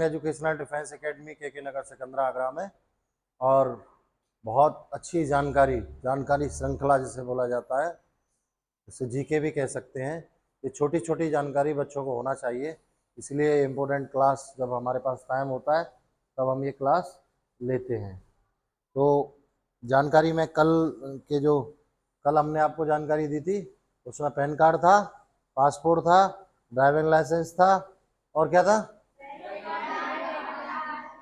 Educational defence academy के नगर सिकंदरा आगरा में। और बहुत अच्छी जानकारी श्रृंखला जिसे बोला जाता है, इसे जीके भी कह सकते हैं। ये छोटी छोटी जानकारी बच्चों को होना चाहिए, इसलिए इम्पोर्टेंट क्लास जब हमारे पास टाइम होता है तब हम ये क्लास लेते हैं। तो जानकारी में कल हमने आपको जानकारी दी थी, उसमें पैन कार्ड था, पासपोर्ट था, ड्राइविंग लाइसेंस था और क्या था,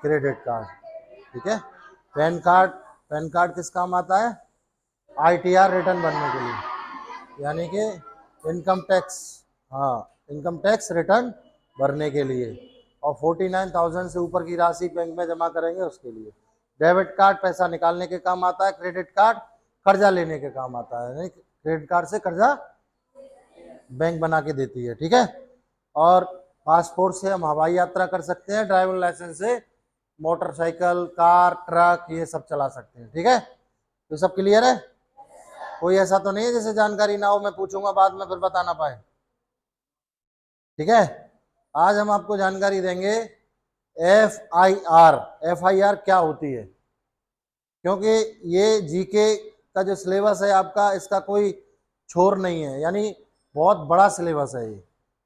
क्रेडिट कार्ड। ठीक है, पैन कार्ड किस काम आता है, आईटीआर रिटर्न भरने के लिए, यानी कि इनकम टैक्स, हाँ इनकम टैक्स रिटर्न भरने के लिए। और 49,000 से ऊपर की राशि बैंक में जमा करेंगे उसके लिए। डेबिट कार्ड पैसा निकालने के काम आता है, क्रेडिट कार्ड कर्जा लेने के काम आता है, क्रेडिट कार्ड से कर्जा बैंक बना के देती है। ठीक है, और पासपोर्ट से हम हवाई यात्रा कर सकते हैं, ड्राइविंग लाइसेंस से मोटरसाइकिल, कार, ट्रक ये सब चला सकते हैं। ठीक है, तो सब क्लियर है? कोई ऐसा तो नहीं है जैसे जानकारी ना हो, मैं पूछूंगा बाद में फिर बता ना पाए। ठीक है, आज हम आपको जानकारी देंगे एफआईआर क्या होती है, क्योंकि ये जीके का जो सिलेबस है आपका, इसका कोई छोर नहीं है, यानी बहुत बड़ा सिलेबस है ये,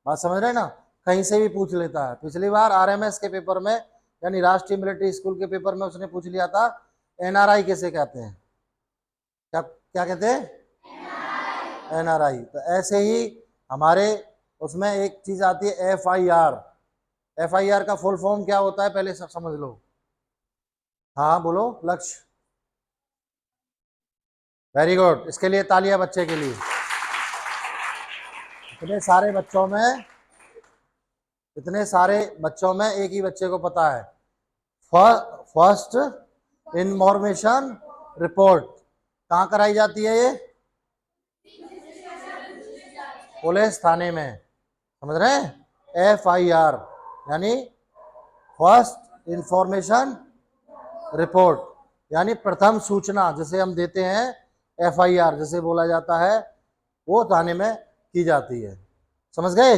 बात समझ रहे हैं ना, कहीं से भी पूछ लेता है। पिछली बार आरएमएस के पेपर में, यानी राष्ट्रीय मिलिट्री स्कूल के पेपर में उसने पूछ लिया था एनआरआई किसे कहते हैं, क्या कहते हैं, एनआरआई। तो ऐसे ही हमारे उसमें एक चीज आती है एफआईआर। एफआईआर का फुल फॉर्म क्या होता है पहले सब समझ लो। हाँ बोलो लक्ष्य, वेरी गुड, इसके लिए तालियां बच्चे के लिए। इतने सारे बच्चों में एक ही बच्चे को पता है, फर्स्ट इंफॉर्मेशन रिपोर्ट कहाँ कराई जाती है, ये पुलिस थाने में, समझ रहे हैं। एफआईआर यानी फर्स्ट इंफॉर्मेशन रिपोर्ट, यानी प्रथम सूचना जिसे हम देते हैं, एफआईआर जिसे बोला जाता है, वो थाने में की जाती है। समझ गए?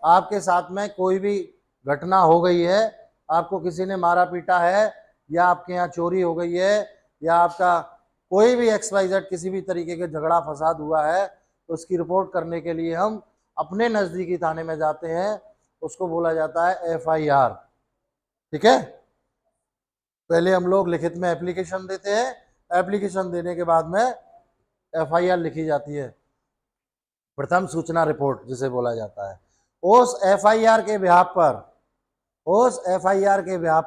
आपके साथ में कोई भी घटना हो गई है, आपको किसी ने मारा पीटा है, या आपके यहाँ चोरी हो गई है, या आपका कोई भी XYZ किसी भी तरीके के झगड़ा फसाद हुआ है, तो उसकी रिपोर्ट करने के लिए हम अपने नज़दीकी थाने में जाते हैं, उसको बोला जाता है एफआईआर। ठीक है, पहले हम लोग लिखित में एप्लीकेशन देते हैं, एप्लीकेशन देने के बाद में एफआईआर लिखी जाती है, प्रथम सूचना रिपोर्ट जिसे बोला जाता है। उस एफआईआर के ब्याह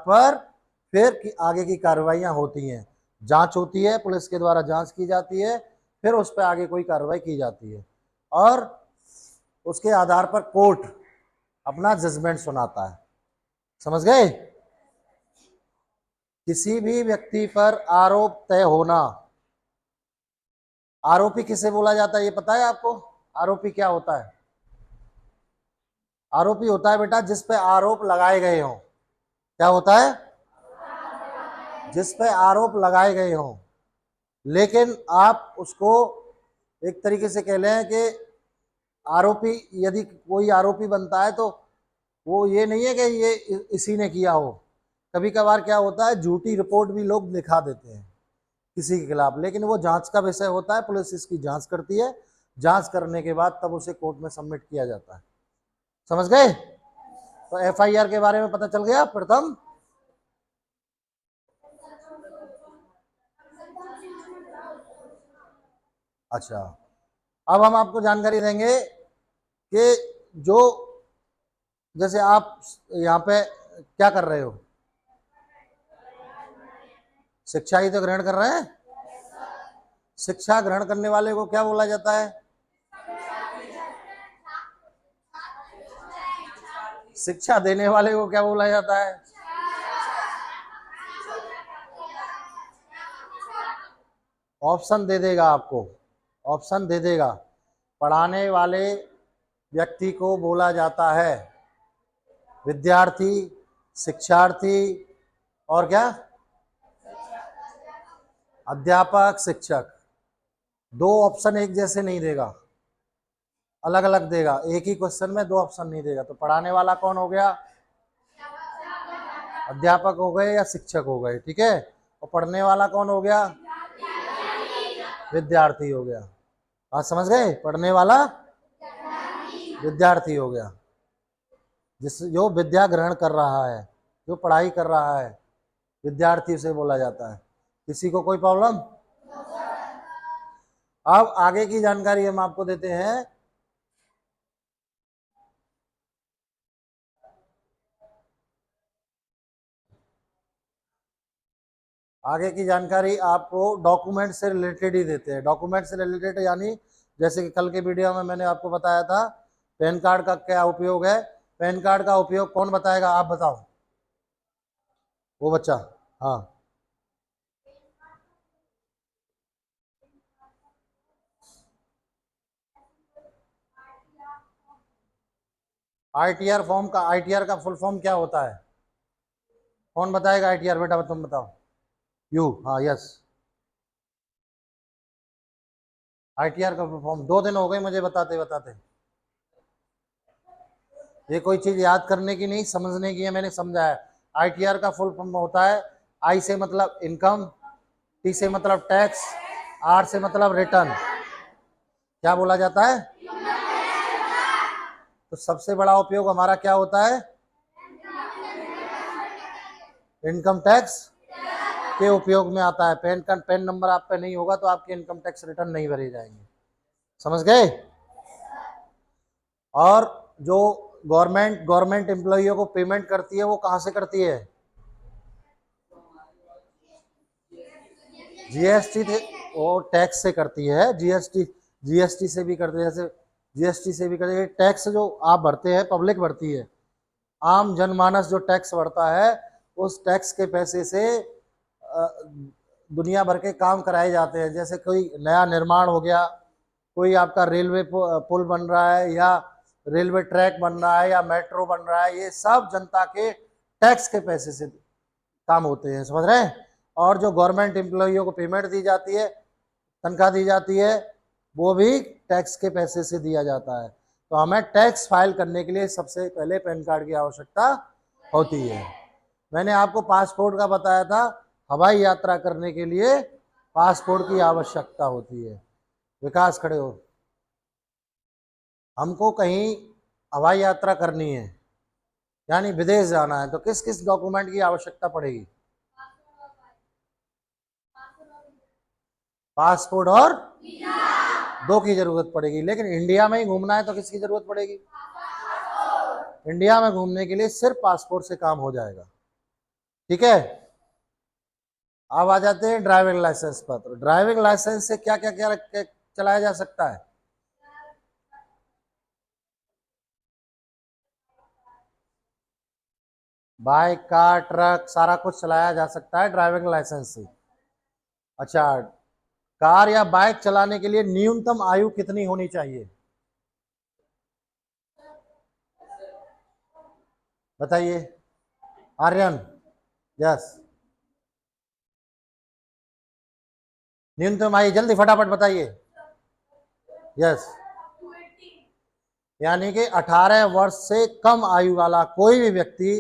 पर फिर आगे की कार्रवाइयां होती हैं, जांच होती है, पुलिस के द्वारा जांच की जाती है, फिर उस पर आगे कोई कार्रवाई की जाती है, और उसके आधार पर कोर्ट अपना जजमेंट सुनाता है। समझ गए? किसी भी व्यक्ति पर आरोप तय होना, आरोपी किसे बोला जाता है ये पता है आपको? आरोपी क्या होता है? आरोपी होता है बेटा जिस पे आरोप लगाए गए हों। क्या होता है? जिस पे आरोप लगाए गए हों, लेकिन आप उसको एक तरीके से कह लें कि आरोपी, यदि कोई आरोपी बनता है तो वो ये नहीं है कि ये इसी ने किया हो। कभी कभार क्या होता है, झूठी रिपोर्ट भी लोग लिखा देते हैं किसी के खिलाफ, लेकिन वो जांच का विषय होता है, पुलिस इसकी जांच करती है, जांच करने के बाद तब उसे कोर्ट में सबमिट किया जाता है। समझ गए? तो एफआईआर के बारे में पता चल गया प्रथम। अच्छा, अब हम आपको जानकारी देंगे कि जो, जैसे आप यहाँ पे क्या कर रहे हो, शिक्षा ही तो ग्रहण कर रहे हैं। शिक्षा ग्रहण करने वाले को क्या बोला जाता है? शिक्षा देने वाले को क्या बोला जाता है? ऑप्शन दे देगा आपको, ऑप्शन दे देगा। पढ़ाने वाले व्यक्ति को बोला जाता है विद्यार्थी, शिक्षार्थी और क्या, अध्यापक, शिक्षक। दो ऑप्शन एक जैसे नहीं देगा, अलग अलग देगा, एक ही क्वेश्चन में दो ऑप्शन नहीं देगा। तो पढ़ाने वाला कौन हो गया? अध्यापक हो गए या शिक्षक हो गए, ठीक है। और पढ़ने वाला कौन हो गया? विद्यार्थी हो गया। बात समझ गए? पढ़ने वाला विद्यार्थी हो गया, जो विद्या ग्रहण कर रहा है, जो पढ़ाई कर रहा है, विद्यार्थी उसे बोला जाता है। किसी को कोई प्रॉब्लम? अब आगे की जानकारी हम आपको देते हैं। आगे की जानकारी आपको डॉक्यूमेंट से रिलेटेड ही देते हैं। डॉक्यूमेंट से रिलेटेड यानी जैसे कि कल के वीडियो में मैंने आपको बताया था पैन कार्ड का क्या उपयोग है। पैन कार्ड का उपयोग कौन बताएगा? आप बताओ, वो बच्चा। हाँ, आईटीआर फॉर्म का, आईटीआर का फुल फॉर्म क्या होता है? कौन बताएगा आईटीआर? बेटा तुम बताओ। यू, हाँ, यस। आईटीआर का फुल फॉर्म 2 दिन हो गए मुझे बताते बताते। ये कोई चीज याद करने की नहीं, समझने की है, मैंने समझाया। आईटीआर का फुल फॉर्म होता है, आई से मतलब इनकम, टी से मतलब टैक्स, आर से मतलब रिटर्न। क्या बोला जाता है? तो सबसे बड़ा उपयोग हमारा क्या होता है? इनकम टैक्स के उपयोग में आता है। पैन कार्ड, पैन नंबर आप पे नहीं होगा तो आपके इनकम टैक्स रिटर्न नहीं भरे जाएंगे। समझ गए? और जो गवर्नमेंट एम्प्लॉइयों को पेमेंट करती है वो कहां से करती है? जीएसटी थे, वो टैक्स से करती है। जीएसटी से भी करती है, जैसे जीएसटी से भी करती है। टैक्स जो आप भरते हैं, पब्लिक भरती है, आम जनमानस जो टैक्स भरता है, उस टैक्स के पैसे से दुनिया भर के काम कराए जाते हैं। जैसे कोई नया निर्माण हो गया, कोई आपका रेलवे पुल बन रहा है, या रेलवे ट्रैक बन रहा है, या मेट्रो बन रहा है, ये सब जनता के टैक्स के पैसे से काम होते हैं। समझ रहे हैं? और जो गवर्नमेंट एम्प्लॉइयों को पेमेंट दी जाती है, तनख्वाह दी जाती है, वो भी टैक्स के पैसे से दिया जाता है। तो हमें टैक्स फाइल करने के लिए सबसे पहले पैन कार्ड की आवश्यकता होती है। मैंने आपको पासपोर्ट का बताया था, हवाई यात्रा करने के लिए पासपोर्ट की आवश्यकता होती है। विकास, खड़े हो। हमको कहीं हवाई यात्रा करनी है, यानी विदेश जाना है, तो किस किस डॉक्यूमेंट की आवश्यकता पड़ेगी? पासपोर्ट और दो की जरूरत पड़ेगी। लेकिन इंडिया में ही घूमना है तो किसकी जरूरत पड़ेगी? इंडिया में घूमने के लिए सिर्फ पासपोर्ट से काम हो जाएगा, ठीक है। अब आ जाते हैं ड्राइविंग लाइसेंस पर। तो ड्राइविंग लाइसेंस से क्या क्या क्या चलाया जा सकता है? बाइक, कार, ट्रक, सारा कुछ चलाया जा सकता है ड्राइविंग लाइसेंस से। अच्छा, कार या बाइक चलाने के लिए न्यूनतम आयु कितनी होनी चाहिए? बताइए। आर्यन, यस। न्यूनतम आयु जल्दी फटाफट बताइए। यस, यानी कि 18 वर्ष से कम आयु वाला कोई भी व्यक्ति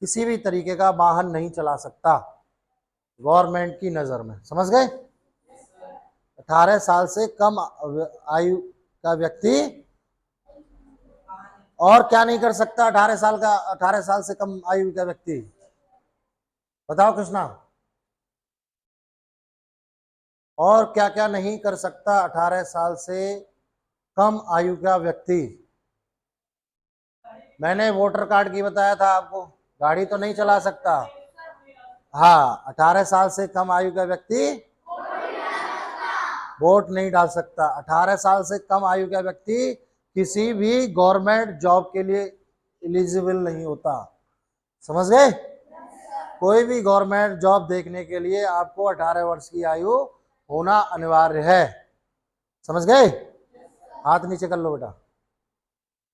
किसी भी तरीके का वाहन नहीं चला सकता गवर्नमेंट की नजर में। समझ गए? 18 साल से कम आयु का व्यक्ति और क्या नहीं कर सकता? 18 साल से कम आयु का व्यक्ति, बताओ कृष्णा, और क्या क्या नहीं कर सकता 18 साल से कम आयु का व्यक्ति? मैंने वोटर कार्ड की बताया था आपको। गाड़ी तो नहीं चला सकता। हाँ, 18 साल से कम आयु का व्यक्ति वोट नहीं डाल सकता। 18 साल से कम आयु का व्यक्ति किसी भी गवर्नमेंट जॉब के लिए एलिजिबल नहीं होता। समझ गए? कोई भी गवर्नमेंट जॉब देखने के लिए आपको 18 वर्ष की आयु होना अनिवार्य है। समझ गए? हाथ नीचे कर लो बेटा,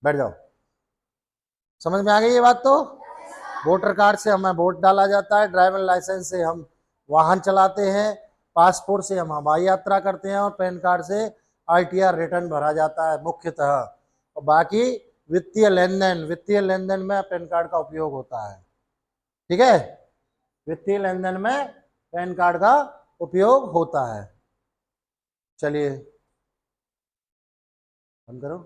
बैठ जाओ। समझ में आ गई ये बात? तो वोटर कार्ड से हमें वोट डाला जाता है, ड्राइविंग लाइसेंस से हम वाहन चलाते हैं, पासपोर्ट से हम हवाई यात्रा करते हैं, और पैन कार्ड से आईटीआर रिटर्न भरा जाता है मुख्यतः। और बाकी वित्तीय लेन देन में पैन कार्ड का उपयोग होता है, ठीक है, वित्तीय लेन देन में पैन कार्ड का उपयोग होता है। चलिए बंद करो।